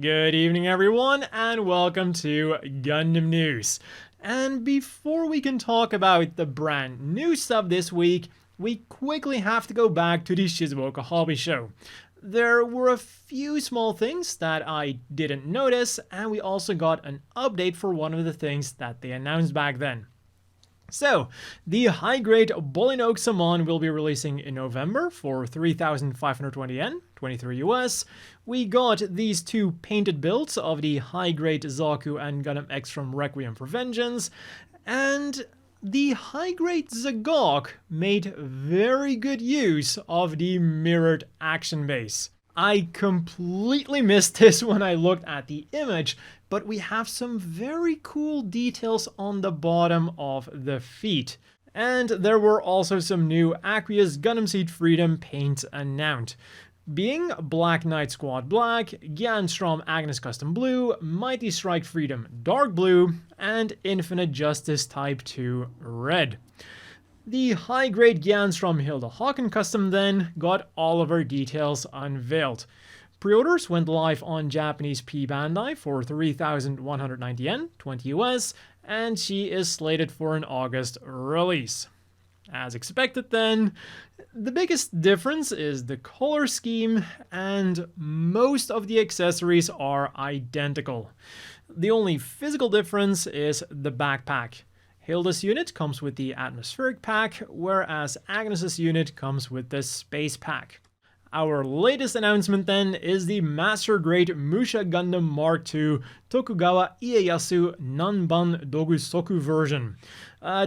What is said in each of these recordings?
Good evening everyone and welcome to Gundam News. And before we can talk about the brand new stuff this week, we quickly have to go back to the Shizuoka hobby show. There were a few small things that I didn't notice, and we also got an update for one of the things that they announced back then. So, the high-grade Bolinoak Samon will be releasing in November for 3,520 yen, 23 US. We got these two painted builds of the high-grade Zaku and Gundam X from Requiem for Vengeance, and the high-grade Zagok made very good use of the mirrored action base. I completely missed this when I looked at the image, but we have some very cool details on the bottom of the feet. And there were also some new Aqueous Gundam Seed Freedom paints announced, being Black Knight Squad Black, Gyan Strom Agnes Custom Blue, Mighty Strike Freedom Dark Blue, and Infinite Justice Type 2 Red. The high-grade Gyan from Hilda Haaken custom then got all of her details unveiled. Pre-orders went live on Japanese P-Bandai for 3,190 yen, 20 US, and she is slated for an August release. As expected then, the biggest difference is the color scheme, and most of the accessories are identical. The only physical difference is the backpack. Hilda's unit comes with the atmospheric pack, whereas Agnes's unit comes with the space pack. Our latest announcement then is the Master Grade Musha Gundam Mark II Tokugawa Ieyasu Nanban Dogusoku version,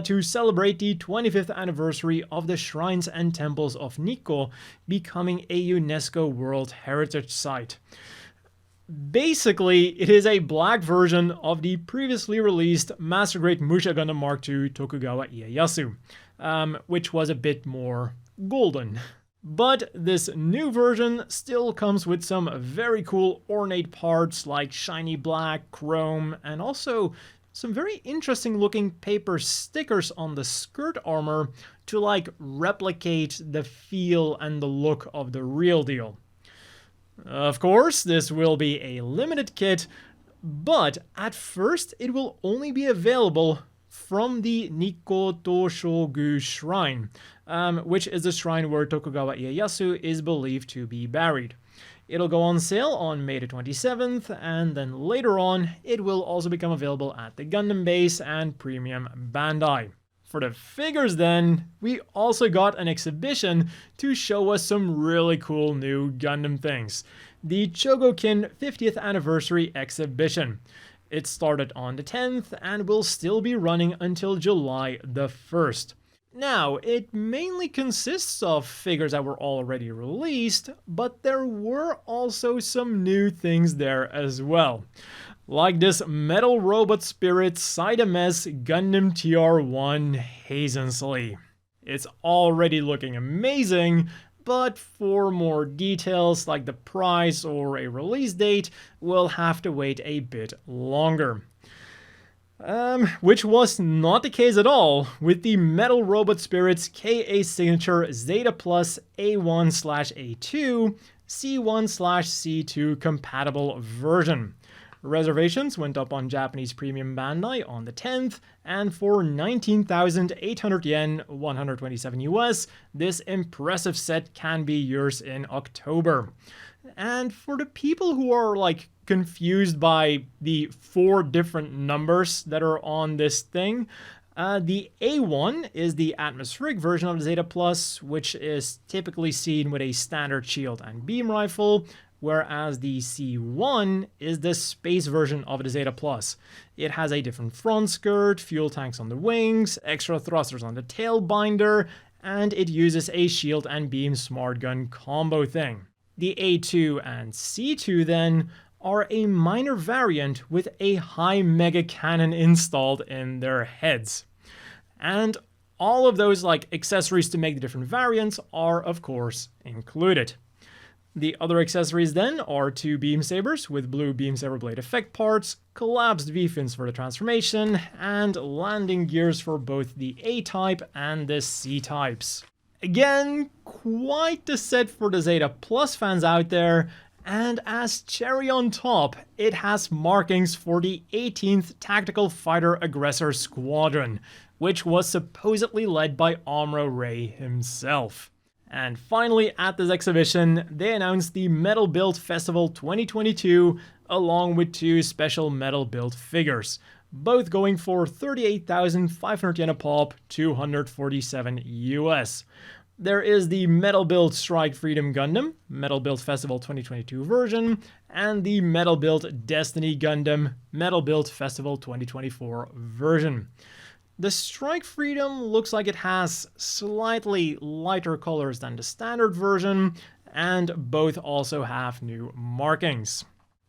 to celebrate the 25th anniversary of the Shrines and Temples of Nikko becoming a UNESCO World Heritage Site. Basically, it is a black version of the previously released Master Grade Musha Gundam Mark II Tokugawa Ieyasu, which was a bit more golden. But this new version still comes with some very cool ornate parts like shiny black, chrome, and also some very interesting looking paper stickers on the skirt armor to replicate the feel and the look of the real deal. Of course, this will be a limited kit, but at first it will only be available from the Nikko Toshogu Shrine, which is the shrine where Tokugawa Ieyasu is believed to be buried. It'll go on sale on May the 27th, and then later on, it will also become available at the Gundam base and Premium Bandai. For the figures then, we also got an exhibition to show us some really cool new Gundam things. The Chogokin 50th Anniversary Exhibition. It started on the 10th and will still be running until July the 1st. Now, it mainly consists of figures that were already released, but there were also some new things there as well. Like this Metal Robot Spirit Sidemes Gundam TR1 Hazensley. It's already looking amazing, but for more details like the price or a release date, we'll have to wait a bit longer. Which was not the case at all with the Metal Robot Spirit's KA Signature Zeta Plus A1/A2 C1/C2 compatible version. Reservations went up on Japanese Premium Bandai on the 10th, and for 19,800 yen, 127 US, this impressive set can be yours in October. And for the people who are confused by the 4 different numbers that are on this thing, the A1 is the atmospheric version of the Zeta Plus, which is typically seen with a standard shield and beam rifle, whereas the C1 is the space version of the Zeta Plus. It has a different front skirt, fuel tanks on the wings, extra thrusters on the tail binder, and it uses a shield and beam smart gun combo thing. The A2 and C2 then are a minor variant with a high mega cannon installed in their heads. And all of those accessories to make the different variants are of course included. The other accessories then are 2 beam sabers with blue beam saber blade effect parts, collapsed V-fins for the transformation, and landing gears for both the A-type and the C-types. Again, quite the set for the Zeta Plus fans out there, And as cherry on top, it has markings for the 18th Tactical Fighter Aggressor Squadron, which was supposedly led by Amuro Ray himself. And finally, at this exhibition, they announced the Metal Build Festival 2022, along with 2 special metal build figures, both going for 38,500 yen a pop, 247 US. There is the Metal Build Strike Freedom Gundam, Metal Build Festival 2022 version, and the Metal Build Destiny Gundam, Metal Build Festival 2024 version. The Strike Freedom looks like it has slightly lighter colors than the standard version, and both also have new markings.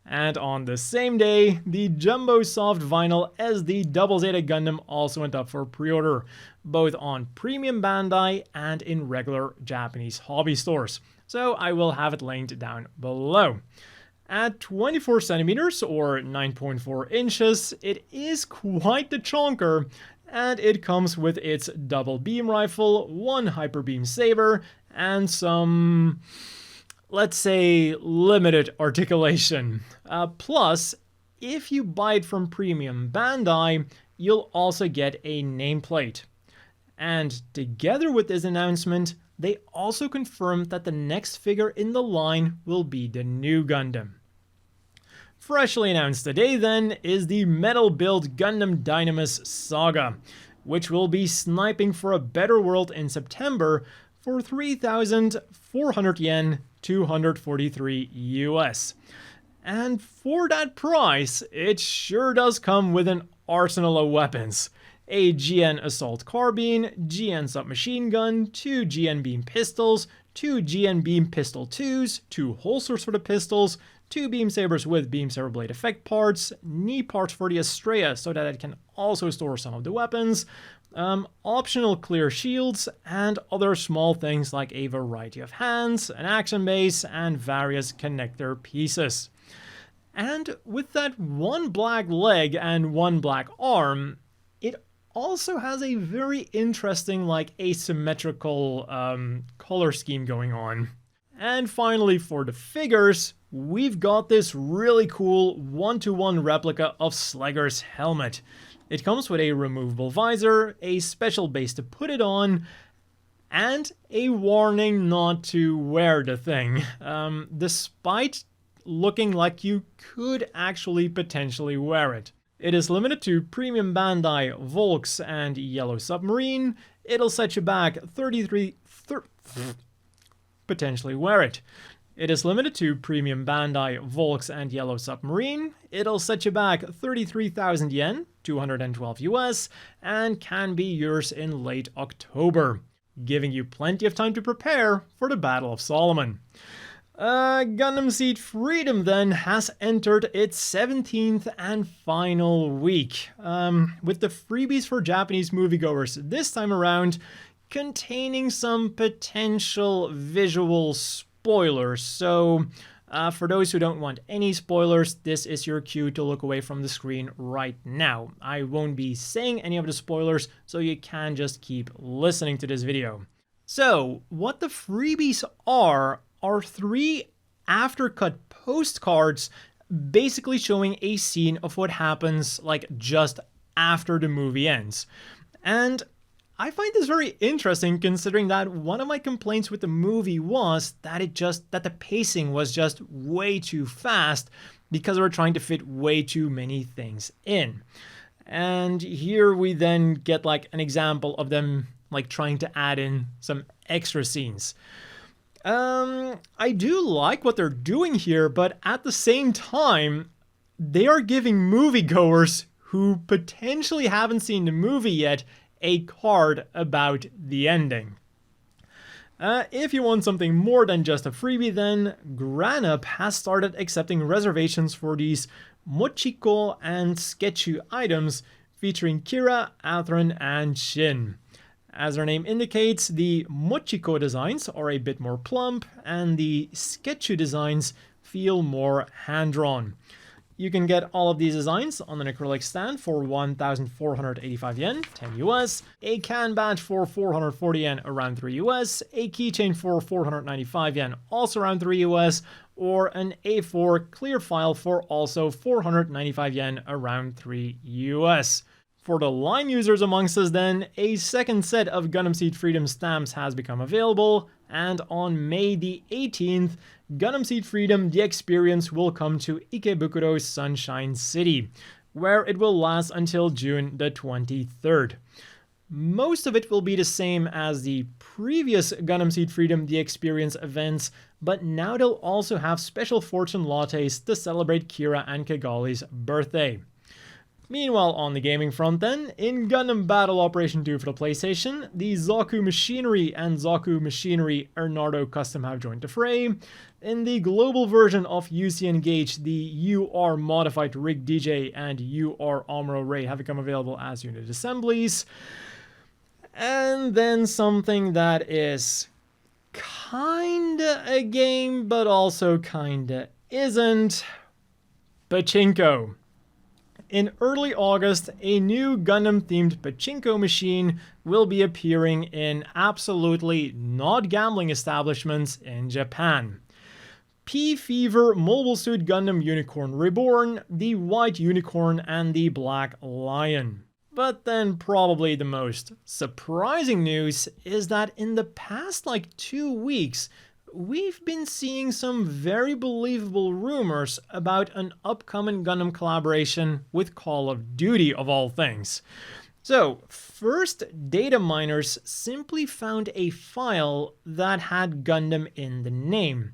And on the same day, the Jumbo Soft Vinyl SD Double Zeta Gundam also went up for pre-order, both on Premium Bandai and in regular Japanese hobby stores, so I will have it linked down below. At 24 centimeters or 9.4 inches, it is quite the chonker, and it comes with its double beam rifle, 1 hyper beam saber, and some, let's say, limited articulation. Plus, if you buy it from Premium Bandai, you'll also get a nameplate. And together with this announcement, they also confirmed that the next figure in the line will be the new Gundam. Freshly announced today then is the Metal Build Gundam Dynames Saga, which will be sniping for a better world in September for 3,400 yen, 243 US. And for that price, it sure does come with an arsenal of weapons. A Gyan Assault Carbine, Gyan Submachine Gun, 2 Gyan Beam Pistols, 2 Gyan Beam Pistol 2s, 2 holsters for the pistols, 2 beam sabers with beam saber blade effect parts, knee parts for the Estrella so that it can also store some of the weapons, optional clear shields, and other small things like a variety of hands, an action base, and various connector pieces. And with that 1 black leg and 1 black arm, it also has a very interesting, like, asymmetrical color scheme going on. And finally, for the figures, we've got this really cool 1-to-1 replica of Sleggar's helmet. It comes with a removable visor, a special base to put it on, and a warning not to wear the thing, despite looking like you could actually potentially wear it. It is limited to Premium Bandai, Volks, and Yellow Submarine. It'll set you back potentially wear it. It is limited to Premium Bandai, Volks, and Yellow Submarine. It'll set you back 33,000 yen, 212 US, and can be yours in late October, giving you plenty of time to prepare for the Battle of Solomon. Gundam Seed Freedom then has entered its 17th and final week, with the freebies for Japanese moviegoers this time around containing some potential visual spoilers. So for those who don't want any spoilers, this is your cue to look away from the screen right now. I won't be saying any of the spoilers, so you can just keep listening to this video. So what the freebies are 3 aftercut postcards basically showing a scene of what happens like just after the movie ends. And I find this very interesting, considering that one of my complaints with the movie was that the pacing was just way too fast because they were trying to fit way too many things in. And here we then get like an example of them like trying to add in some extra scenes. I do like what they're doing here, but at the same time, they are giving moviegoers who potentially haven't seen the movie yet a card about the ending. If you want something more than just a freebie, then Granup has started accepting reservations for these Mochiko and Sketchu items featuring Kira, Atheron, and Shin. As their name indicates, the Mochiko designs are a bit more plump, and the Sketchu designs feel more hand-drawn. You can get all of these designs on an acrylic stand for 1,485 yen, 10 US, a can badge for 440 yen, around 3 US, a keychain for 495 yen, also around 3 US, or an A4 clear file for also 495 yen, around 3 US. For the line users amongst us then, a second set of Gundam Seed Freedom stamps has become available, and on May the 18th, Gundam Seed Freedom The Experience will come to Ikebukuro Sunshine City, where it will last until June the 23rd. Most of it will be the same as the previous Gundam Seed Freedom The Experience events, but now they'll also have special fortune lattes to celebrate Kira and Kigali's birthday. Meanwhile, on the gaming front then, in Gundam Battle Operation 2 for the PlayStation, the Zaku Machinery and Zaku Machinery Ernardo Custom have joined the fray. In the global version of UC Engage, the UR Modified Rig DJ and UR Amuro Ray have become available as unit assemblies. And then something that is kinda a game, but also kinda isn't. Pachinko. In early August, a new Gundam-themed Pachinko machine will be appearing in absolutely not gambling establishments in Japan. P-Fever Mobile Suit Gundam Unicorn Reborn, the White Unicorn, and the Black Lion. But then probably the most surprising news is that in the past 2 weeks, we've been seeing some very believable rumors about an upcoming Gundam collaboration with Call of Duty of all things. So, first, data miners simply found a file that had Gundam in the name.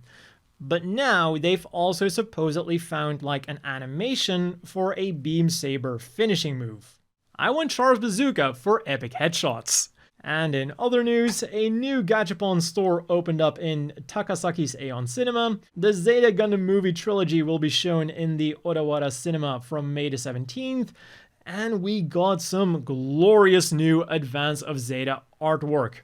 But now they've also supposedly found an animation for a beam saber finishing move. I want Char's Bazooka for epic headshots. And in other news, a new Gachapon Store opened up in Takasaki's Aeon Cinema. The Zeta Gundam movie Trilogy will be shown in the Odawara Cinema from May the 17th. And we got some glorious new Advance of Zeta artwork.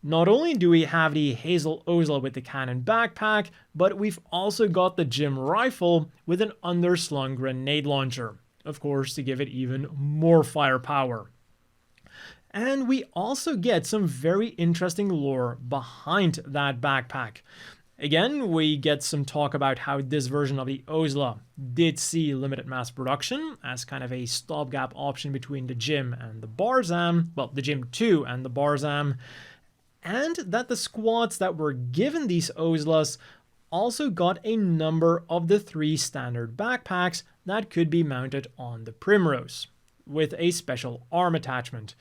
Not only do we have the Hazel Ozla with the cannon backpack, but we've also got the Jim rifle with an underslung grenade launcher. Of course, to give it even more firepower. And we also get some very interesting lore behind that backpack. Again, we get some talk about how this version of the Ozla did see limited mass production as kind of a stopgap option between the Jim and the Barzam, well, the Jim 2 and the Barzam, and that the squads that were given these Ozlas also got a number of the 3 standard backpacks that could be mounted on the Primrose, with a special arm attachment.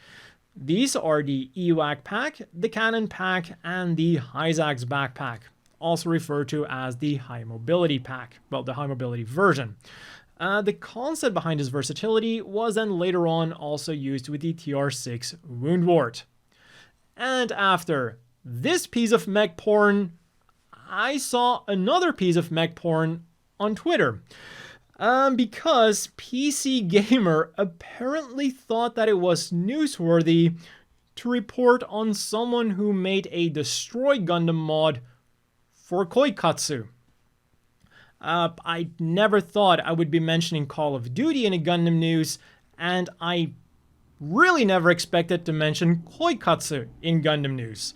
These are the EWAC pack, the Cannon pack, and the Hyzax backpack, also referred to as the High Mobility pack, well, the High Mobility version. The concept behind this versatility was then later on also used with the TR6 Woundwort. And after this piece of mech porn, I saw another piece of mech porn on Twitter. Because PC Gamer apparently thought that it was newsworthy to report on someone who made a Destroy Gundam mod for Koikatsu. I never thought I would be mentioning Call of Duty in a Gundam news, and I really never expected to mention Koikatsu in Gundam news.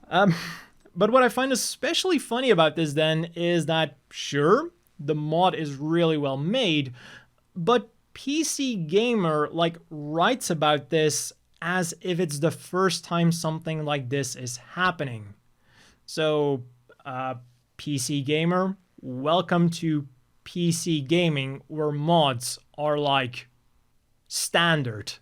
But what I find especially funny about this then is that, sure, the mod is really well made, but PC Gamer writes about this as if it's the first time something like this is happening. So, PC Gamer, welcome to PC Gaming, where mods are standard.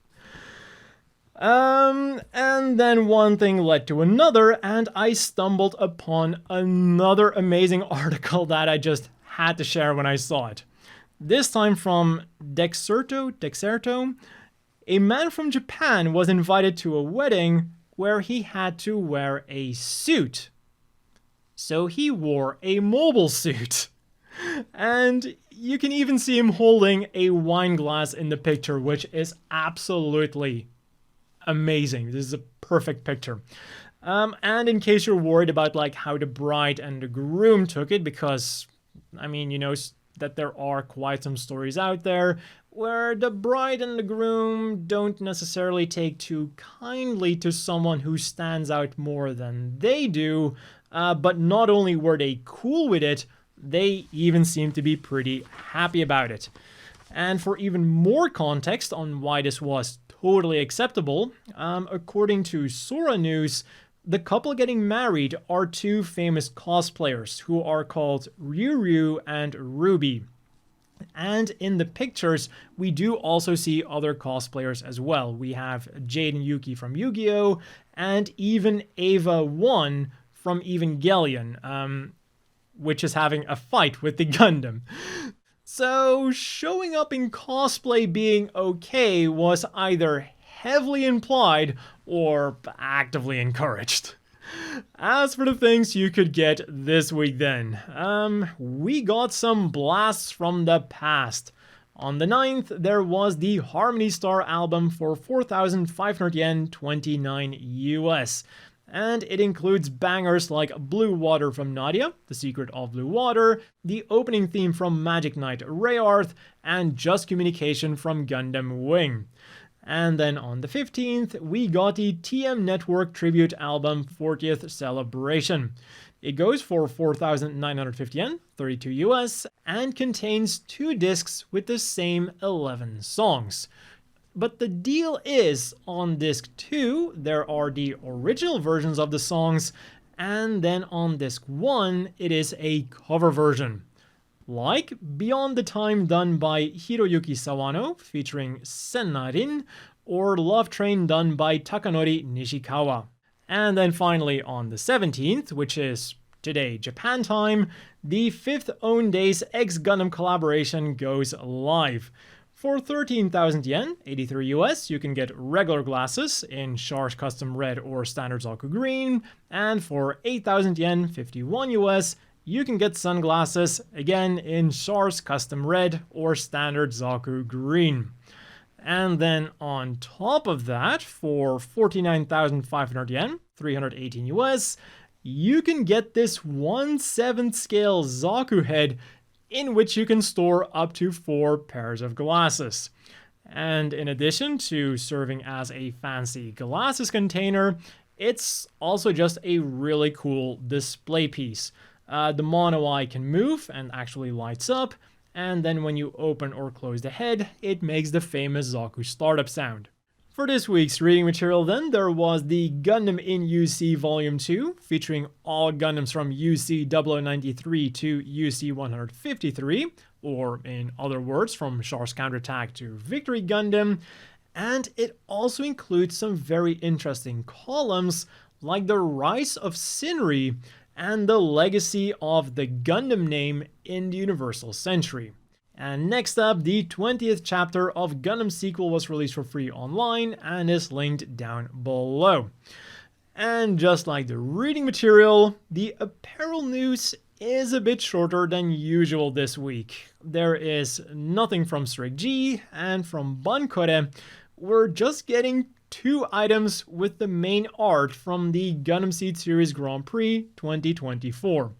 And then one thing led to another, and I stumbled upon another amazing article that I just had to share when I saw it. This time from Dexerto. A man from Japan was invited to a wedding where he had to wear a suit. So he wore a mobile suit. And you can even see him holding a wine glass in the picture, which is absolutely amazing. This is a perfect picture. And in case you're worried about how the bride and the groom took it, because that there are quite some stories out there where the bride and the groom don't necessarily take too kindly to someone who stands out more than they do, but not only were they cool with it, they even seem to be pretty happy about it. And for even more context on why this was totally acceptable, according to Sora News, the couple getting married are two famous cosplayers who are called Ryu and Ruby. And in the pictures, we do also see other cosplayers as well. We have Jade and Yuki from Yu-Gi-Oh! And even Ava 1 from Evangelion, which is having a fight with the Gundam. So showing up in cosplay being okay was either heavily implied or actively encouraged. As for the things you could get this week then, we got some blasts from the past. On the 9th, there was the Harmony Star album for 4,500 yen, 29 US. And it includes bangers like Blue Water from Nadia, The Secret of Blue Water, the opening theme from Magic Knight Rayearth, and Just Communication from Gundam Wing. And then on the 15th, we got the TM Network Tribute Album 40th Celebration. It goes for 4,950 yen, 32 US, and contains 2 discs with the same 11 songs. But the deal is, on disc 2, there are the original versions of the songs, and then on disc 1, it is a cover version. Like Beyond the Time done by Hiroyuki Sawano featuring Sennarin, or Love Train done by Takanori Nishikawa. And then finally on the 17th, which is today Japan time, the 5th OWNDAYS X Gundam collaboration goes live. For 13,000 yen, 83 US, you can get regular glasses in Char's Custom Red or Standard Zaku Green, and for 8,000 yen, 51 US, you can get sunglasses, again in Char's Custom Red or Standard Zaku Green. And then on top of that, for 49,500 yen, 318 US, you can get this 1/7 scale Zaku head in which you can store up to 4 pairs of glasses. And in addition to serving as a fancy glasses container, it's also just a really cool display piece. The mono eye can move and actually lights up, and then when you open or close the head, it makes the famous Zaku startup sound. For this week's reading material then, there was the Gundam in UC Volume 2, featuring all Gundams from UC 0093 to UC 153, or in other words, from Char's Counterattack to Victory Gundam, and it also includes some very interesting columns, like the Rise of Sinri, and the legacy of the Gundam name in the Universal Century. And next up, the 20th chapter of Gundam Sequel was released for free online and is linked down below. And just like the reading material, the apparel news is a bit shorter than usual this week. There is nothing from Strig G, and from Bankore, we're just getting 2 items with the main art from the Gundam Seed Series Grand Prix 2024.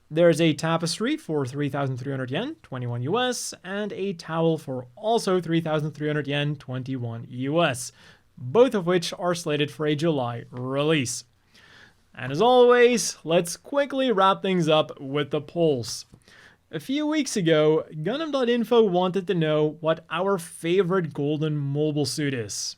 There's a tapestry for 3,300 yen, 21 US, and a towel for also 3,300 yen, 21 US, both of which are slated for a July release. And as always, let's quickly wrap things up with the polls. A few weeks ago, Gundam.info wanted to know what our favorite golden mobile suit is.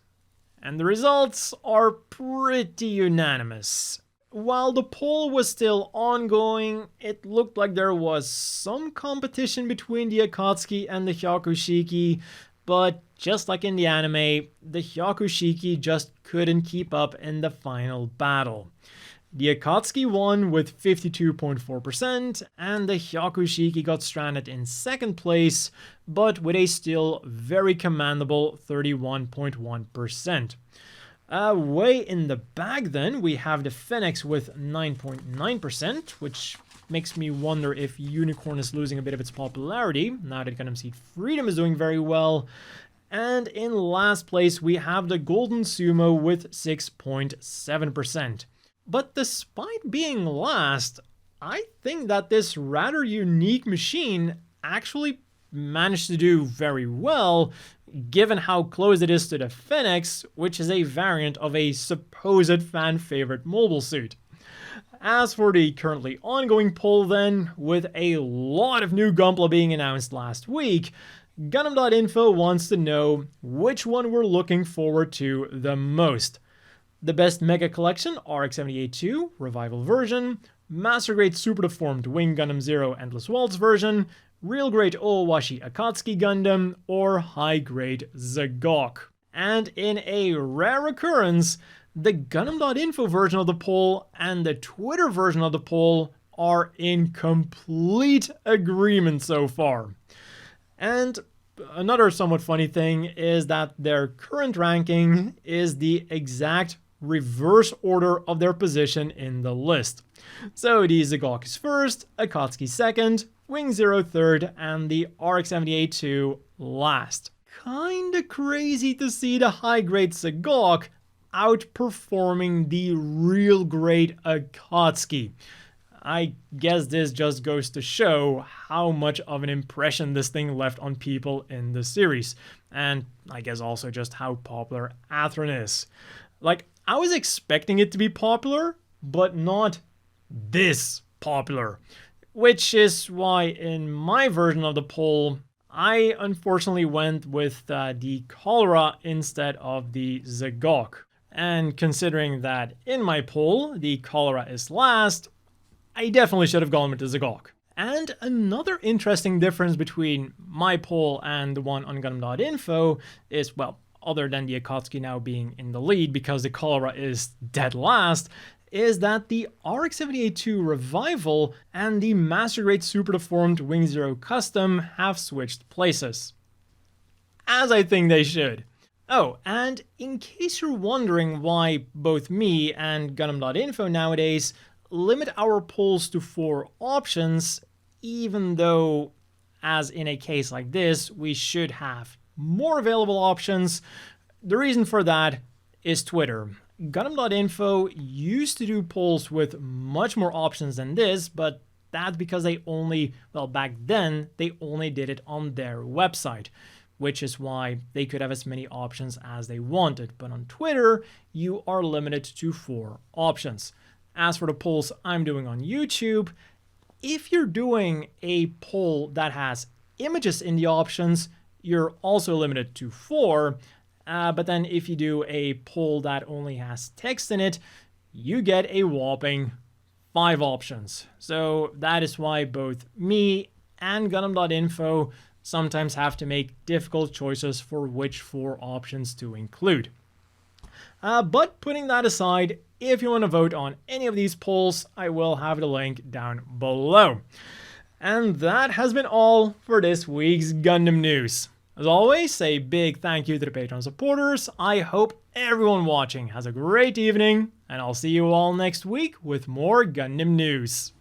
And the results are pretty unanimous. While the poll was still ongoing, it looked like there was some competition between the Akatsuki and the Hyakushiki, but just like in the anime, the Hyakushiki just couldn't keep up in the final battle. The Akatsuki won with 52.4%, and the Hyakushiki got stranded in second place, but with a still very commendable 31.1%. Way in the bag then, we have the Phoenix with 9.9%, which makes me wonder if Unicorn is losing a bit of its popularity, now that Gundam Seed Freedom is doing very well. And in last place, we have the Golden Sumo with 6.7%. But despite being last, I think that this rather unique machine actually managed to do very well, given how close it is to the Phoenix, which is a variant of a supposed fan favorite mobile suit. As for the currently ongoing poll then, with a lot of new Gunpla being announced last week, Gundam.info wants to know which one we're looking forward to the most. The best Mega Collection RX-78-2 Revival version, Master Grade Super Deformed Wing Gundam Zero Endless Waltz version, Real Grade Owashi Akatsuki Gundam, or High Grade Zagok. And in a rare occurrence, the Gundam.info version of the poll and the Twitter version of the poll are in complete agreement so far. And another somewhat funny thing is that their current ranking is the exact reverse order of their position in the list. So the Zagok is first, Akatsuki second, Wing Zero third, and the RX-78-2 last. Kinda crazy to see the high-grade Zagok outperforming the real great Akatsuki. I guess this just goes to show how much of an impression this thing left on people in the series, and I guess also just how popular Atheron is. Like, I was expecting it to be popular, but not this popular, which is why in my version of the poll, I unfortunately went with the Cholera instead of the Zagok. And considering that in my poll, the Cholera is last, I definitely should have gone with the Zagok. And another interesting difference between my poll and the one on Gundam.info is, well, other than the Akatsuki now being in the lead because the Cholera is dead last, is that the RX-78-2 Revival and the Master Grade Super Deformed Wing Zero Custom have switched places. As I think they should. Oh, and in case you're wondering why both me and Gundam.info nowadays limit our polls to 4 options, even though, as in a case like this, we should have more available options, the reason for that is Twitter. Gundam.info used to do polls with much more options than this, but that's because they only, well, back then, they only did it on their website, which is why they could have as many options as they wanted. But on Twitter, you are limited to 4 options. As for the polls I'm doing on YouTube, if you're doing a poll that has images in the options, you're also limited to 4. But then if you do a poll that only has text in it, you get a whopping 5 options. So that is why both me and Gundam.info sometimes have to make difficult choices for which 4 options to include. But putting that aside, if you want to vote on any of these polls, I will have the link down below. And that has been all for this week's Gundam news. As always, a big thank you to the Patreon supporters. I hope everyone watching has a great evening, and I'll see you all next week with more Gundam news.